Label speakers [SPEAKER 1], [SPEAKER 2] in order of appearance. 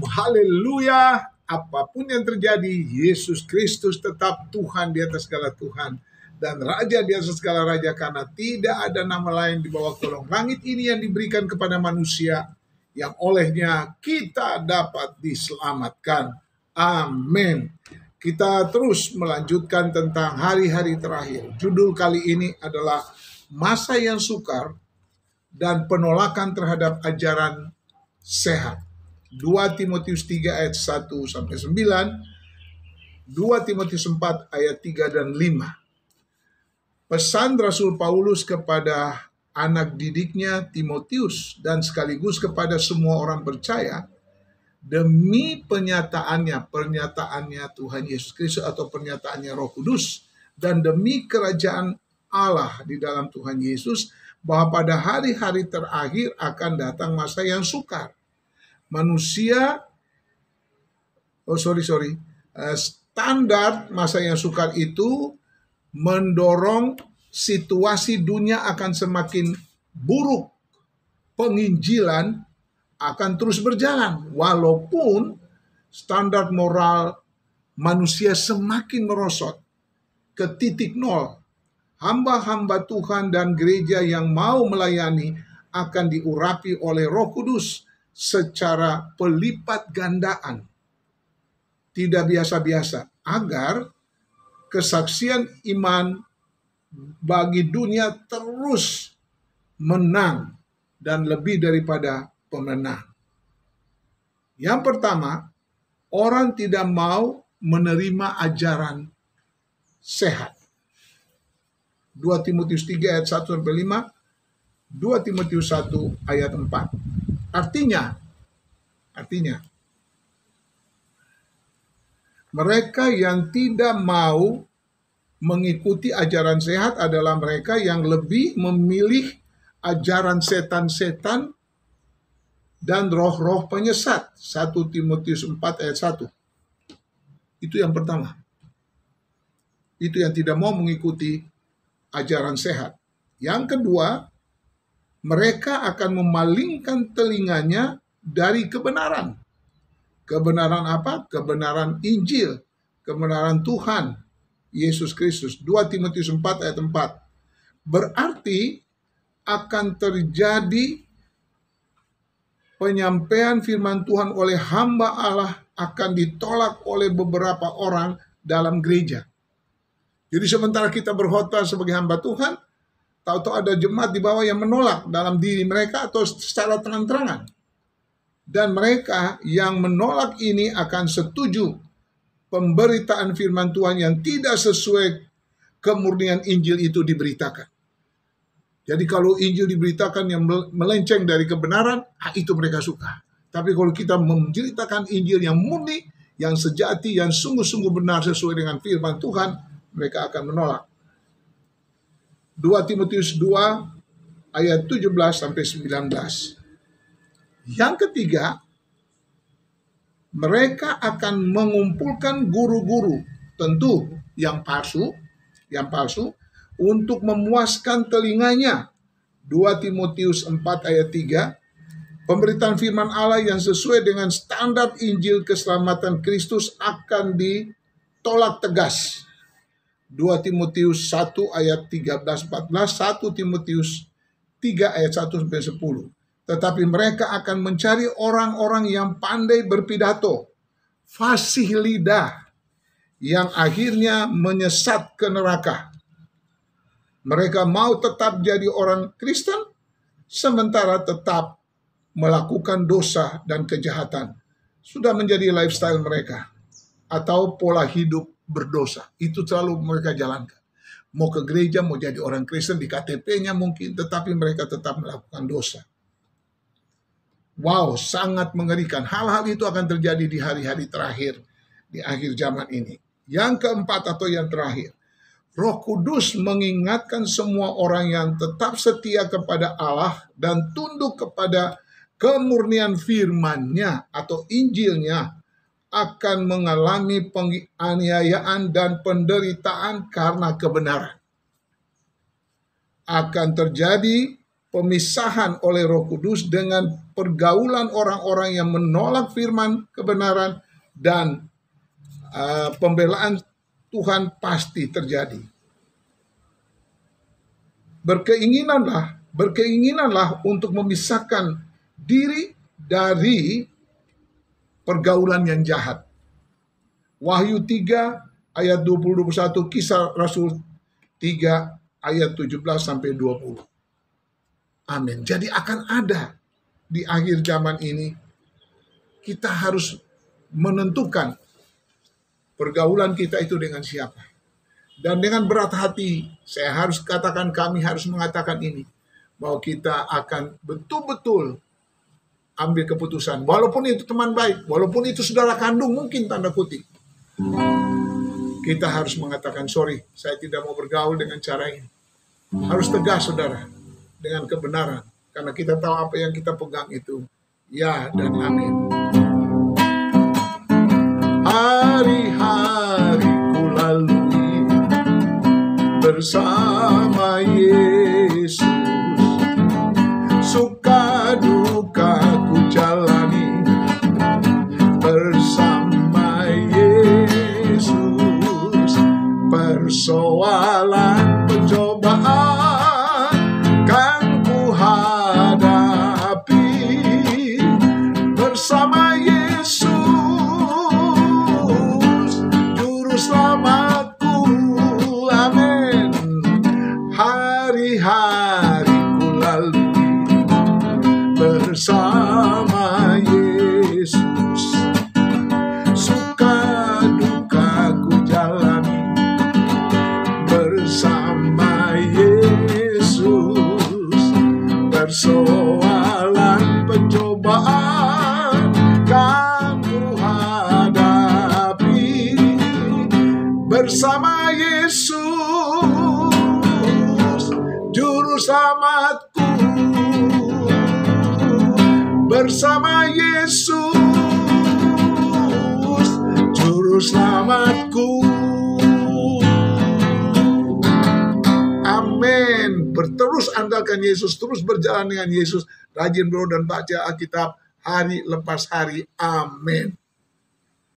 [SPEAKER 1] Haleluya. Apapun yang terjadi, Yesus Kristus tetap Tuhan di atas segala Tuhan dan Raja di atas segala Raja, karena tidak ada nama lain di bawah kolong langit ini yang diberikan kepada manusia yang olehnya kita dapat diselamatkan. Amin. Kita terus melanjutkan tentang hari-hari terakhir. Judul kali ini adalah masa yang sukar dan penolakan terhadap ajaran sehat. 2 Timotius 3 ayat 1 sampai 9, 2 Timotius 4 ayat 3 dan 5. Pesan Rasul Paulus kepada anak didiknya Timotius dan sekaligus kepada semua orang percaya demi pernyataannya Tuhan Yesus Kristus atau pernyataannya Roh Kudus, dan demi kerajaan Allah di dalam Tuhan Yesus, bahwa pada hari-hari terakhir akan datang masa yang sukar. Standar masa yang sukar itu mendorong situasi dunia akan semakin buruk. Penginjilan akan terus berjalan walaupun standar moral manusia semakin merosot ke titik nol. Hamba-hamba Tuhan dan gereja yang mau melayani akan diurapi oleh Roh Kudus secara pelipat gandaan, tidak biasa-biasa, agar kesaksian iman bagi dunia terus menang dan lebih daripada pemenang. Yang pertama, orang tidak mau menerima ajaran sehat. 2 Timotius 3 ayat 1 sampai 5, 2 Timotius 1 ayat 4. Artinya, mereka yang tidak mau mengikuti ajaran sehat adalah mereka yang lebih memilih ajaran setan-setan dan roh-roh penyesat. 1 Timotius 4 ayat 1. Itu yang pertama. Itu yang tidak mau mengikuti ajaran sehat. Yang kedua, mereka akan memalingkan telinganya dari kebenaran. Kebenaran apa? Kebenaran Injil, kebenaran Tuhan Yesus Kristus. 2 Timotius 4 ayat 4. Berarti akan terjadi penyampaian firman Tuhan oleh hamba Allah akan ditolak oleh beberapa orang dalam gereja. Jadi sementara kita berkhotbah sebagai hamba Tuhan, tahu-tahu ada jemaat di bawah yang menolak dalam diri mereka atau secara terang-terangan. Dan mereka yang menolak ini akan setuju pemberitaan firman Tuhan yang tidak sesuai kemurnian Injil itu diberitakan. Jadi kalau Injil diberitakan yang melenceng dari kebenaran, itu mereka suka. Tapi kalau kita menceritakan Injil yang murni, yang sejati, yang sungguh-sungguh benar sesuai dengan firman Tuhan, mereka akan menolak. 2 Timotius 2 ayat 17 sampai 19. Yang ketiga, mereka akan mengumpulkan guru-guru, tentu yang palsu, untuk memuaskan telinganya. 2 Timotius 4 ayat 3, pemberitaan firman Allah yang sesuai dengan standar Injil keselamatan Kristus akan ditolak tegas. 2 Timotius 1 ayat 13-14, 1 Timotius 3 ayat 1 sampai 10. Tetapi mereka akan mencari orang-orang yang pandai berpidato, fasih lidah, yang akhirnya menyesat ke neraka. Mereka mau tetap jadi orang Kristen, sementara tetap melakukan dosa dan kejahatan. Sudah menjadi lifestyle mereka, atau pola hidup berdosa. Itu selalu mereka jalankan. Mau ke gereja, mau jadi orang Kristen, di KTP-nya mungkin, tetapi mereka tetap melakukan dosa. Wow, sangat mengerikan. Hal-hal itu akan terjadi di hari-hari terakhir, di akhir zaman ini. Yang keempat atau yang terakhir, Roh Kudus mengingatkan semua orang yang tetap setia kepada Allah dan tunduk kepada kemurnian firman-Nya atau Injil-Nya akan mengalami penganiayaan dan penderitaan karena kebenaran. Akan terjadi pemisahan oleh Roh Kudus dengan pergaulan orang-orang yang menolak firman kebenaran, dan pembelaan Tuhan pasti terjadi. Berkeinginanlah untuk memisahkan diri dari pergaulan yang jahat. Wahyu 3 ayat 20-21, Kisah Rasul 3 ayat 17-20. Amin. Jadi akan ada di akhir zaman ini, kita harus menentukan pergaulan kita itu dengan siapa. Dan dengan berat hati, kami harus mengatakan ini, bahwa kita akan betul-betul ambil keputusan. Walaupun itu teman baik, walaupun itu saudara kandung mungkin tanda kutip. Kita harus mengatakan, sorry, saya tidak mau bergaul dengan cara ini. Harus tegas saudara, dengan kebenaran. Karena kita tahu apa yang kita pegang itu ya dan amin. Hari-hari ku lalui bersama Yesus, suka duka ku jalani bersama Yesus. Persoalan pencobaan kan ku hadapi bersama Yesus, Juru Selamatku. Amin. Hari-hari ku lalui bersama Yesus, suka duka ku jalani bersama Yesus. Persoalan pencobaan kan ku hadapi bersama Yesus, Juru Selamatku. Bersama Yesus, Juru Selamatku. Amin. Terus andalkan Yesus, terus berjalan dengan Yesus, rajin berdoa dan baca Alkitab hari lepas hari. Amin.